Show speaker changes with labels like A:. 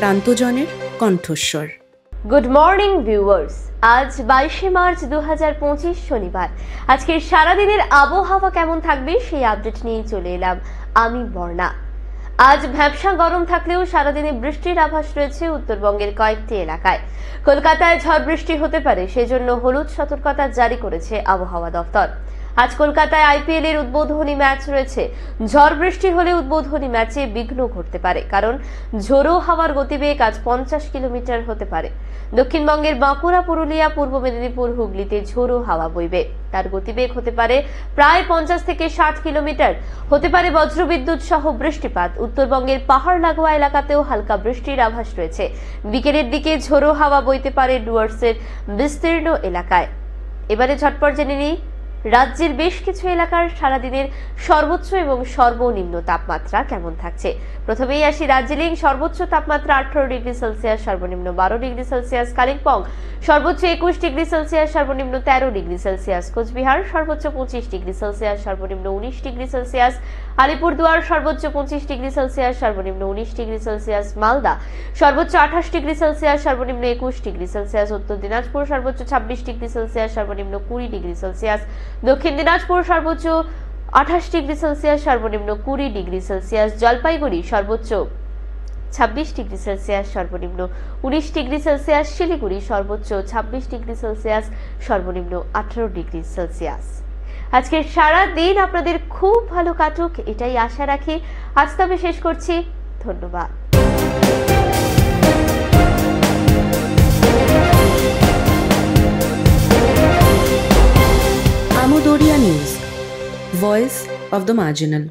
A: প্রান্তজনের কণ্ঠস্বর।
B: Good morning viewers, আজ 22শে March 2025 শনিবার। আজকের সারাদিনের আবহাওয়া কেমন থাকবে সেই আপডেট নিয়ে চলে এলাম আমি বর্ণা। আজ ভ্যাপসা গরম থাকলেও সারাদিনে বৃষ্টির আভাস রয়েছে উত্তরবঙ্গের কয়েকটি এলাকায়। কলকাতায় ঝড় বৃষ্টি হতে পারে, সেজন্য হলুদ সতর্কতা জারি করেছে আবহাওয়া দফতর। আজ কলকাতায় আইপিএল এর উদ্বোধনী ম্যাচ রয়েছে। ঝড় বৃষ্টি হলে উদ্বোধনী ম্যাচে বিঘ্ন ঘটতে পারে, কারণ ঝোড়ো হাওয়ার গতিবেগ আজ 50 কিলোমিটার হতে পারে। দক্ষিণবঙ্গের বাঁকুড়া, পুরুলিয়া, পূর্ব মেদিনীপুর, হুগলিতে ঝোড়ো হাওয়া বইবে। তার গতিবেগ হতে পারে প্রায় 50 থেকে 60 কিলোমিটার। হতে পারে বজ্রবিদ্যুৎ সহ বৃষ্টিপাত। উত্তরবঙ্গের পাহাড় লাগোয়া এলাকাতেও হালকা বৃষ্টির আভাস রয়েছে। বিকেলের দিকে ঝোড়ো হাওয়া বইতে পারে ডুয়ার্সের বিস্তীর্ণ এলাকায়। এবারে ঝটপট জেনে নিই রাজ্যের বেশ কিছু এলাকার সারাদিনের সর্বোচ্চ এবং সর্বনিম্ন তাপমাত্রা কেমন থাকছে। প্রথমেই আসি দার্জিলিং। সর্বোচ্চ তাপমাত্রা 18 ডিগ্রি সেলসিয়াস, সর্বনিম্ন 12 ডিগ্রি সেলসিয়াস। কালিম্পং সর্বোচ্চ 21 ডিগ্রি সেলসিয়াস, সর্বনিম্ন 13 ডিগ্রি সেলসিয়াস। কোচবিহার সর্বোচ্চ 25 ডিগ্রি সেলসিয়াস, সর্বনিম্ন 19 ডিগ্রি সেলসিয়াস। আলিপুরদুয়ার সর্বোচ্চ 25 ডিগ্রি সেলসিয়াস, সর্বনিম্ন 19 ডিগ্রি সেলসিয়াস। মালদা সর্বোচ্চ 28 ডিগ্রি সেলসিয়াস, সর্বনিম্ন 21 ডিগ্রি সেলসিয়াস। উত্তর দিনাজপুর সর্বোচ্চ 26 ডিগ্রি সেলসিয়াস, সর্বনিম্ন 20 ডিগ্রি সেলসিয়াস। দক্ষিণ দিনাজপুর সর্বোচ্চ 28 ডিগ্রি সেলসিয়াস, সর্বনিম্ন 20 ডিগ্রি সেলসিয়াস। জলপাইগুড়ি সর্বোচ্চ 26 ডিগ্রি সেলসিয়াস, সর্বনিম্ন 19 ডিগ্রি সেলসিয়াস। শিলিগুড়ি সর্বোচ্চ 26 ডিগ্রি সেলসিয়াস, সর্বনিম্ন 18 ডিগ্রি সেলসিয়াস। আজকের সারা দিন আপনাদের খুব ভালো কাটুক, এটাই আশা রাখি। আজ তবে শেষ করছি, ধন্যবাদ।
A: আমোদরিয়া news, voice of the marginal.